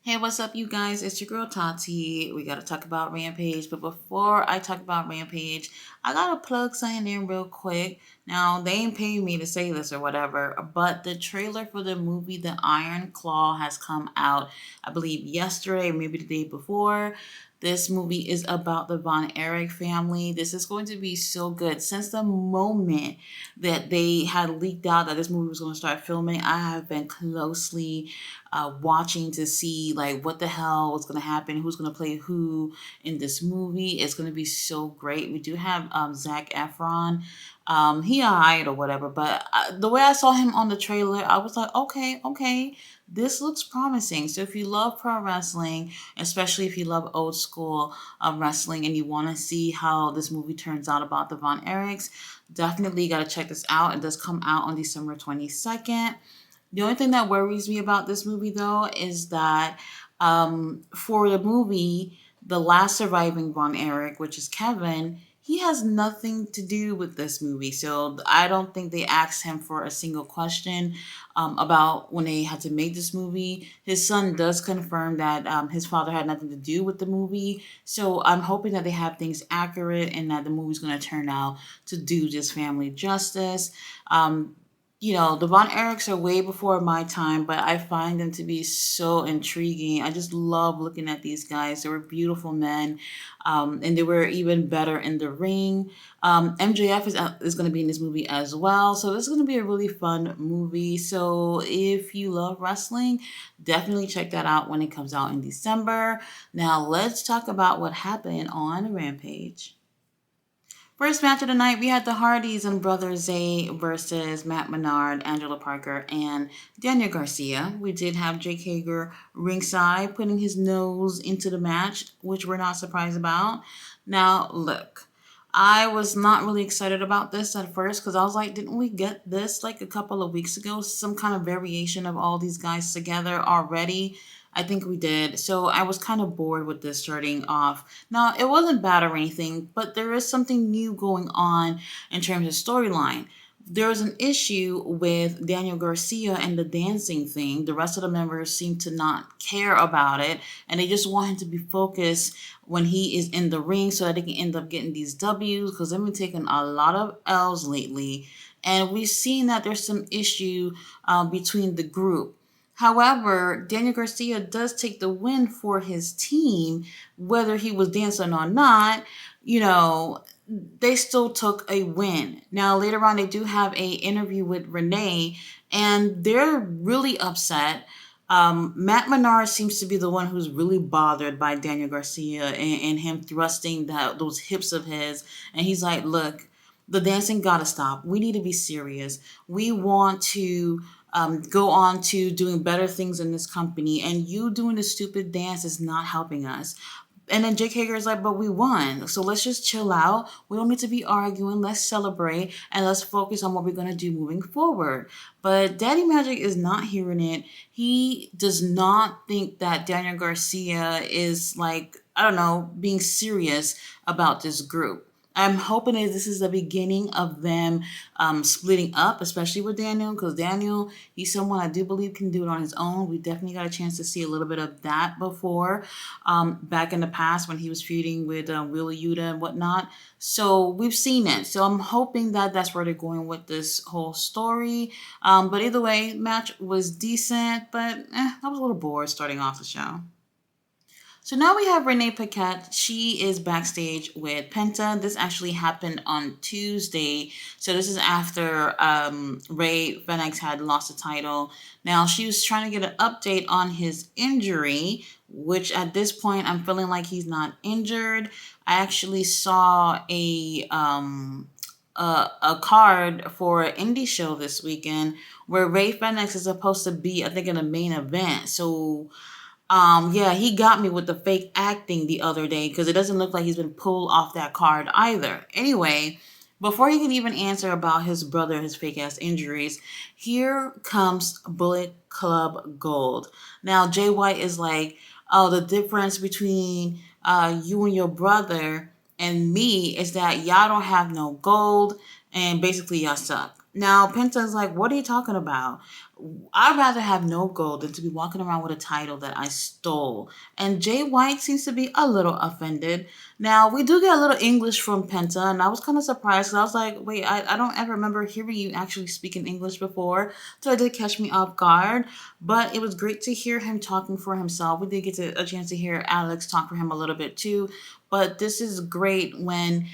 Hey, what's up, you guys? It's your girl Tati. We gotta talk about Rampage, but before I talk about Rampage, I gotta plug something in real quick. Now, they ain't paying me to say this or whatever, but the trailer for the movie The Iron Claw has come out, I believe, yesterday, maybe the day before. This movie is about the Von Erich family. This is going to be so good. Since the moment that they had leaked out that this movie was going to start filming, I have been closely watching to see like what the hell was going to happen, who's going to play who in this movie. It's going to be so great. We do have Zac Efron. He alright or whatever, but the way I saw him on the trailer, I was like, okay, this looks promising. So if you love pro wrestling, especially if you love old school wrestling, and you want to see how this movie turns out about the Von Erichs, definitely got to check this out. It does come out on December 22nd. The only thing that worries me about this movie, though, is that for the movie, the last surviving Von Erich, which is Kevin, he has nothing to do with this movie. So I don't think they asked him for a single question about when they had to make this movie. His son does confirm that his father had nothing to do with the movie. So I'm hoping that they have things accurate and that the movie's going to turn out to do this family justice. The Von Erichs are way before my time, but I find them to be so intriguing. I just love looking at these guys. They were beautiful men, and they were even better in the ring. MJF is going to be in this movie as well, so this is going to be a really fun movie. So if you love wrestling, definitely check that out when it comes out in December. Now let's talk about what happened on Rampage. First match of the night, we had the Hardys and Brother Zay versus Matt Menard, Angela Parker, and Daniel Garcia. We did have Jake Hager ringside, putting his nose into the match, which we're not surprised about. Now, look, I was not really excited about this at first because I was like, didn't we get this like a couple of weeks ago? Some kind of variation of all these guys together already? I think we did. So I was kind of bored with this starting off. Now, it wasn't bad or anything, but there is something new going on in terms of storyline. There was an issue with Daniel Garcia and the dancing thing. The rest of the members seem to not care about it, and they just want him to be focused when he is in the ring so that they can end up getting these W's because they've been taking a lot of L's lately. And we've seen that there's some issue between the group. However, Daniel Garcia does take the win for his team, whether he was dancing or not. They still took a win. Now, later on, they do have a interview with Renee, and they're really upset. Matt Menard seems to be the one who's really bothered by Daniel Garcia and him thrusting those hips of his. And he's like, look, the dancing gotta stop. We need to be serious. We want to go on to doing better things in this company, and you doing the stupid dance is not helping us. And then Jake Hager is like, but we won. So let's just chill out. We don't need to be arguing. Let's celebrate and let's focus on what we're going to do moving forward. But Daddy Magic is not hearing it. He does not think that Daniel Garcia is like, I don't know, being serious about this group. I'm hoping that this is the beginning of them splitting up, especially with Daniel, because Daniel, he's someone I do believe can do it on his own. We definitely got a chance to see a little bit of that before, back in the past when he was feuding with Wheeler Yuta and whatnot. So we've seen it. So I'm hoping that that's where they're going with this whole story. But either way, match was decent, but I was a little bored starting off the show. So now we have Renee Paquette. She is backstage with Penta. This actually happened on Tuesday. So this is after Ray Fenix had lost the title. Now she was trying to get an update on his injury, which at this point I'm feeling like he's not injured. I actually saw a card for an indie show this weekend where Ray Fenix is supposed to be, I think, in the main event. So yeah, he got me with the fake acting the other day because it doesn't look like he's been pulled off that card either. Anyway, before he can even answer about his brother, his fake ass injuries, here comes Bullet Club Gold. Now, Jay White is like, oh, the difference between you and your brother and me is that y'all don't have no gold and basically y'all suck. Now, Penta's like, what are you talking about? I'd rather have no gold than to be walking around with a title that I stole. And Jay White seems to be a little offended. Now, we do get a little English from Penta, and I was kind of surprised. 'Cause I was like, wait, I don't ever remember hearing you actually speaking English before. So it did catch me off guard. But it was great to hear him talking for himself. We did get a chance to hear Alex talk for him a little bit too. But this is great when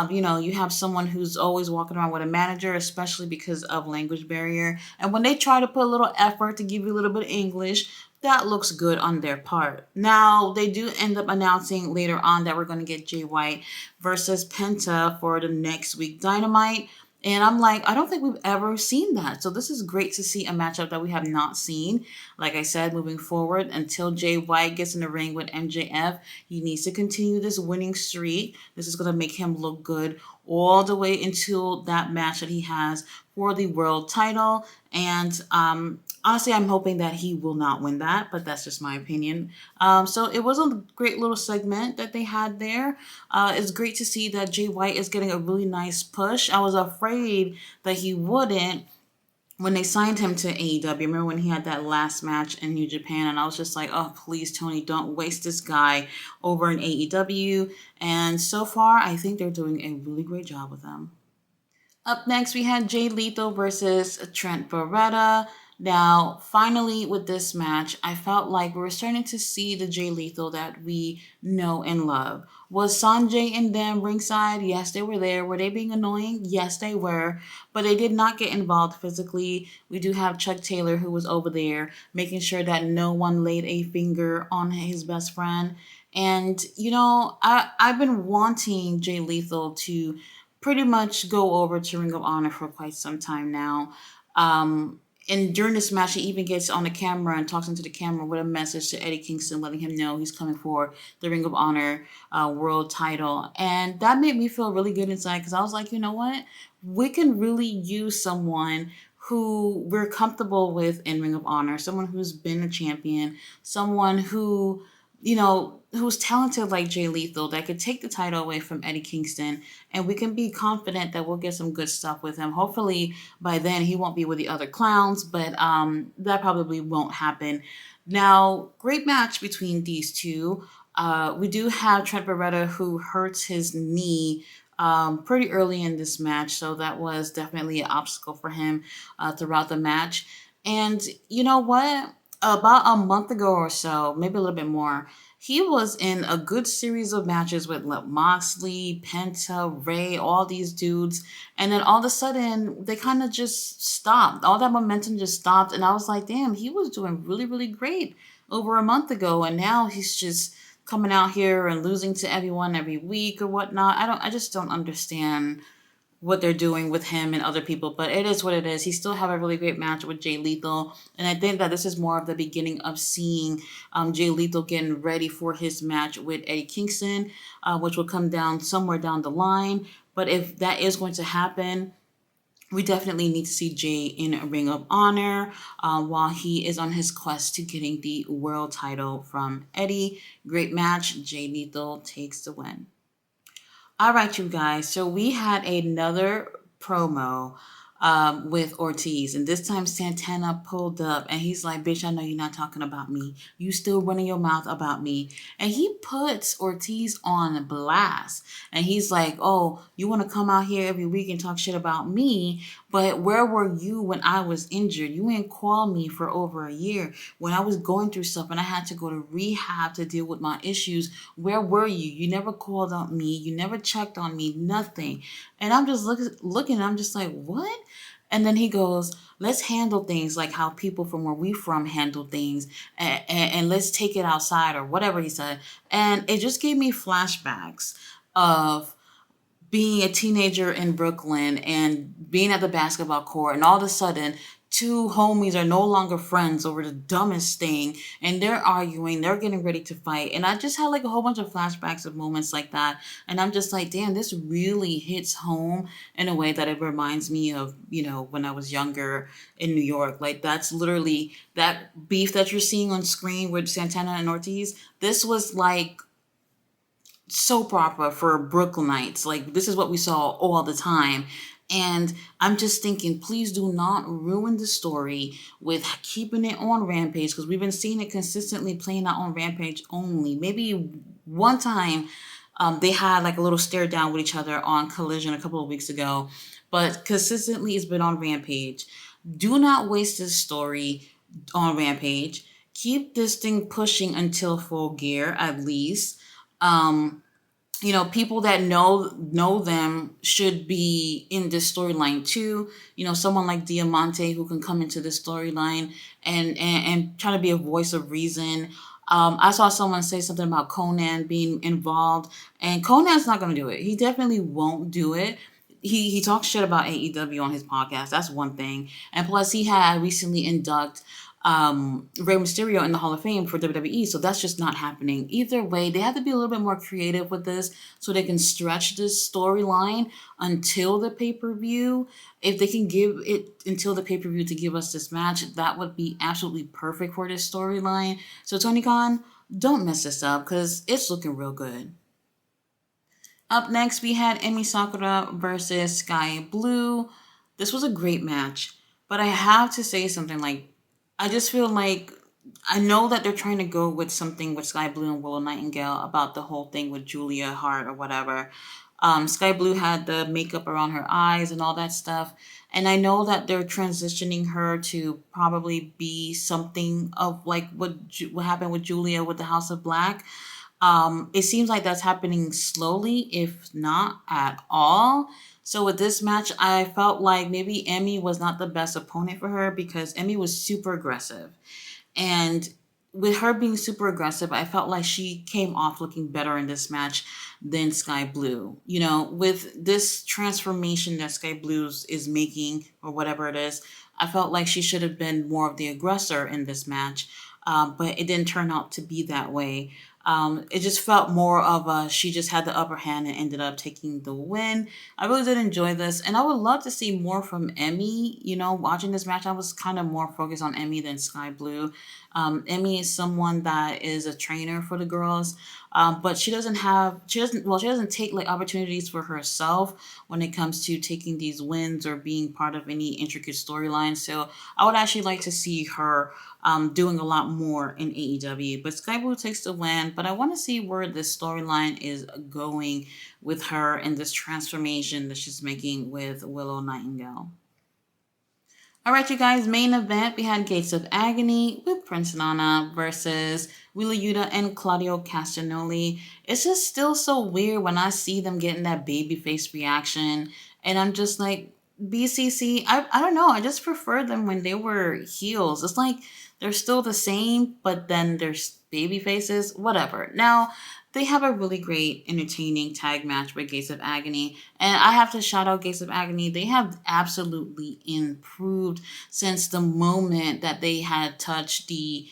you have someone who's always walking around with a manager, especially because of language barrier. And when they try to put a little effort to give you a little bit of English, that looks good on their part. Now, they do end up announcing later on that we're going to get Jay White versus Penta for the next week Dynamite. And I'm like, I don't think we've ever seen that. So this is great to see a matchup that we have not seen. Like I said, moving forward, until Jay White gets in the ring with MJF, he needs to continue this winning streak. This is going to make him look good all the way until that match that he has for the world title. And honestly, I'm hoping that he will not win that, but that's just my opinion. So it was a great little segment that they had there. It's great to see that Jay White is getting a really nice push. I was afraid that he wouldn't when they signed him to AEW. Remember when he had that last match in New Japan, and I was just like, oh, please, Tony, don't waste this guy over in AEW. And so far, I think they're doing a really great job with him. Up next, we had Jay Lethal versus Trent Beretta. Now, finally, with this match, I felt like we were starting to see the Jay Lethal that we know and love. Was Sanjay and them ringside? Yes, they were there. Were they being annoying? Yes, they were. But they did not get involved physically. We do have Chuck Taylor, who was over there, making sure that no one laid a finger on his best friend. And, I've been wanting Jay Lethal to pretty much go over to Ring of Honor for quite some time now. And during this match, he even gets on the camera and talks into the camera with a message to Eddie Kingston, letting him know he's coming for the Ring of Honor world title. And that made me feel really good inside because I was like, you know what? We can really use someone who we're comfortable with in Ring of Honor, someone who's been a champion, someone who who's talented like Jay Lethal that could take the title away from Eddie Kingston, and we can be confident that we'll get some good stuff with him. Hopefully by then he won't be with the other clowns, but that probably won't happen. Now, great match between these two. We do have Trent Beretta who hurts his knee pretty early in this match, so that was definitely an obstacle for him throughout the match. And you know what? About a month ago or so, maybe a little bit more, he was in a good series of matches with Moxley, Penta, Ray, all these dudes. And then all of a sudden, they kind of just stopped. All that momentum just stopped. And I was like, damn, he was doing really, really great over a month ago. And now he's just coming out here and losing to everyone every week or whatnot. I just don't understand what they're doing with him and other people, but it is what it is. He still have a really great match with Jay Lethal, and I think that this is more of the beginning of seeing Jay Lethal getting ready for his match with Eddie Kingston, which will come down somewhere down the line. But if that is going to happen, we definitely need to see Jay in a Ring of Honor while he is on his quest to getting the world title from Eddie. Great match. Jay Lethal takes the win. All right, you guys. So we had another promo with Ortiz, and this time Santana pulled up, and he's like, "Bitch, I know you're not talking about me. You still running your mouth about me." And he puts Ortiz on blast, and he's like, "Oh, you want to come out here every week and talk shit about me, but where were you when I was injured? You ain't call me for over a year when I was going through stuff and I had to go to rehab to deal with my issues. Where were you? You never called on me. You never checked on me. Nothing." And I'm just looking. I'm just like, what? And then he goes, let's handle things like how people from where we from handle things, and let's take it outside or whatever he said. And it just gave me flashbacks of being a teenager in Brooklyn and being at the basketball court, and all of a sudden two homies are no longer friends over the dumbest thing, and they're arguing, they're getting ready to fight. And I just had like a whole bunch of flashbacks of moments like that, and I'm just like, damn, this really hits home in a way that it reminds me of, when I was younger in New York. Like, that's literally that beef that you're seeing on screen with Santana and Ortiz. This was like soap opera for Brooklynites. Like, this is what we saw all the time. And I'm just thinking, please do not ruin the story with keeping it on Rampage, because we've been seeing it consistently playing out on Rampage only. Maybe one time they had like a little stare down with each other on Collision a couple of weeks ago, but consistently it's been on Rampage. Do not waste this story on Rampage. Keep this thing pushing until Full Gear at least. Um, people that know them should be in this storyline too. Someone like Diamante who can come into this storyline and try to be a voice of reason. I saw someone say something about Conan being involved, and Conan's not going to do it. He definitely won't do it. He talks shit about AEW on his podcast. That's one thing. And plus, he had recently inducted Rey Mysterio in the Hall of Fame for WWE, so that's just not happening. Either way, they have to be a little bit more creative with this so they can stretch this storyline until the pay-per-view. If they can give it until the pay-per-view to give us this match, that would be absolutely perfect for this storyline. So Tony Khan, don't mess this up because it's looking real good. Up next, we had Emi Sakura versus Sky Blue. This was a great match, but I have to say something, like, I just feel like I know that they're trying to go with something with Sky Blue and Willow Nightingale about the whole thing with Julia Hart or whatever. Sky Blue had the makeup around her eyes and all that stuff. And I know that they're transitioning her to probably be something of like what happened with Julia with the House of Black. It seems like that's happening slowly, if not at all. So with this match, I felt like maybe Emmy was not the best opponent for her because Emmy was super aggressive. And with her being super aggressive, I felt like she came off looking better in this match than Sky Blue. With this transformation that Sky Blue is making, or whatever it is, I felt like she should have been more of the aggressor in this match. But it didn't turn out to be that way. It just felt more of she just had the upper hand and ended up taking the win. I really did enjoy this, and I would love to see more from Emmy. Watching this match, I was kind of more focused on Emmy than Sky Blue. Emmy is someone that is a trainer for the girls, but she doesn't take like opportunities for herself when it comes to taking these wins or being part of any intricate storylines. So I would actually like to see her doing a lot more in AEW. But Sky Blue takes the win. But I want to see where this storyline is going with her and this transformation that she's making with Willow Nightingale. All right, you guys, main event, we had Gates of Agony with Prince Nana versus Wheeler Yuta and Claudio Castagnoli. It's just still so weird when I see them getting that babyface reaction. And I'm just like, BCC, I don't know. I just prefer them when they were heels. It's like they're still the same, but then there's baby faces, whatever. Now, they have a really great, entertaining tag match with Gates of Agony. And I have to shout out Gates of Agony. They have absolutely improved since the moment that they had touched the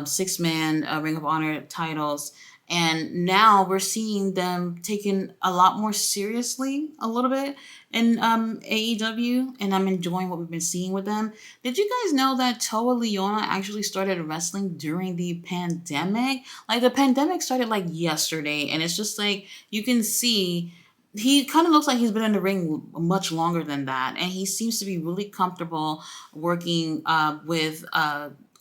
six-man Ring of Honor titles. And now we're seeing them taken a lot more seriously a little bit in AEW, and I'm enjoying what we've been seeing with them. Did you guys know that Toa Leona actually started wrestling during the pandemic? Like, the pandemic started like yesterday, and it's just like you can see he kind of looks like he's been in the ring much longer than that, and he seems to be really comfortable working with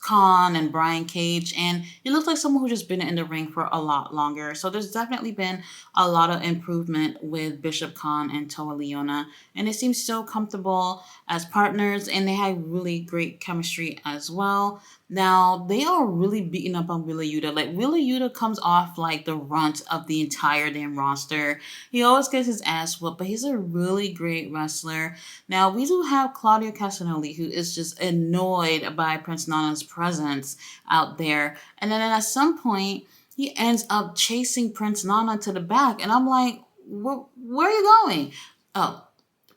Khan and Brian Cage, and he looks like someone who's just been in the ring for a lot longer. So there's definitely been a lot of improvement with Bishop Khan and Toa Leona, and they seem so comfortable as partners, and they have really great chemistry as well. Now, they are really beating up on Wheeler Yuta. Like, Wheeler Yuta comes off like the runt of the entire damn roster. He always gets his ass whooped, but he's a really great wrestler. Now, we do have Claudio Castagnoli, who is just annoyed by Prince Nana's presence out there. And then at some point, he ends up chasing Prince Nana to the back. And I'm like, where are you going? Oh,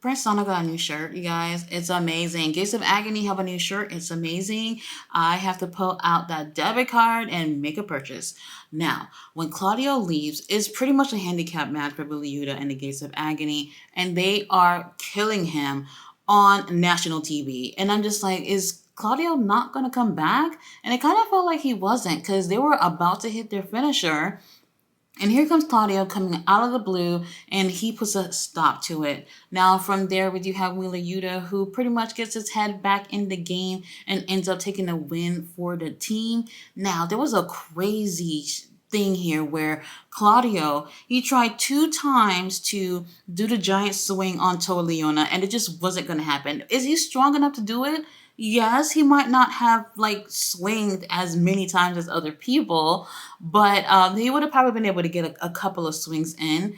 Prince Nana got a new shirt, you guys. It's amazing. Gates of Agony have a new shirt. It's amazing. I have to pull out that debit card and make a purchase. Now, when Claudio leaves, it's pretty much a handicap match for Billy Yuta and the Gates of Agony, and they are killing him on national TV. And I'm just like, is Claudio not going to come back? And it kind of felt like he wasn't, because they were about to hit their finisher. And here comes Claudio coming out of the blue, and he puts a stop to it. Now, from there, we do have Wheeler Yuta, who pretty much gets his head back in the game and ends up taking a win for the team. Now, there was a crazy thing here where Claudio, he tried 2 times to do the giant swing on Toa Leona, and it just wasn't going to happen. Is he strong enough to do it? Yes, he might not have like swinged as many times as other people, but he would have probably been able to get a couple of swings in.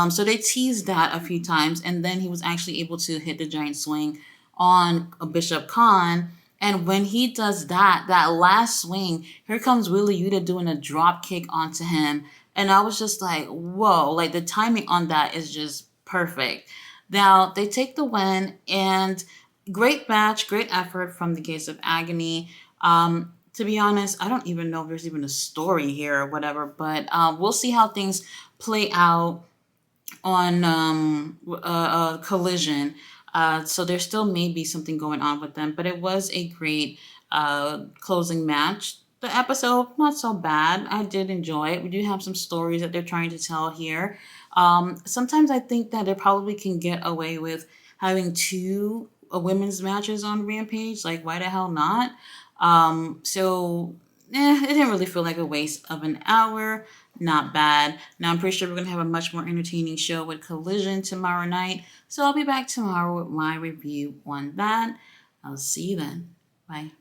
So they teased that a few times, and then he was actually able to hit the giant swing on Bishop Khan. And when he does that, that last swing, here comes Willie Yuta doing a drop kick onto him. And I was just like, whoa, like the timing on that is just perfect. Now they take the win, and great match, great effort from the Gates of Agony. To be honest, I don't even know if there's even a story here or whatever, but we'll see how things play out on Collision. So there still may be something going on with them, but it was a great closing match. The episode, not so bad. I did enjoy it. We do have some stories that they're trying to tell here. Sometimes I think that they probably can get away with having two women's matches on Rampage. Like, why the hell not? It didn't really feel like a waste of an hour. Not bad. Now, I'm pretty sure we're going to have a much more entertaining show with Collision tomorrow night. So I'll be back tomorrow with my review on that. I'll see you then. Bye.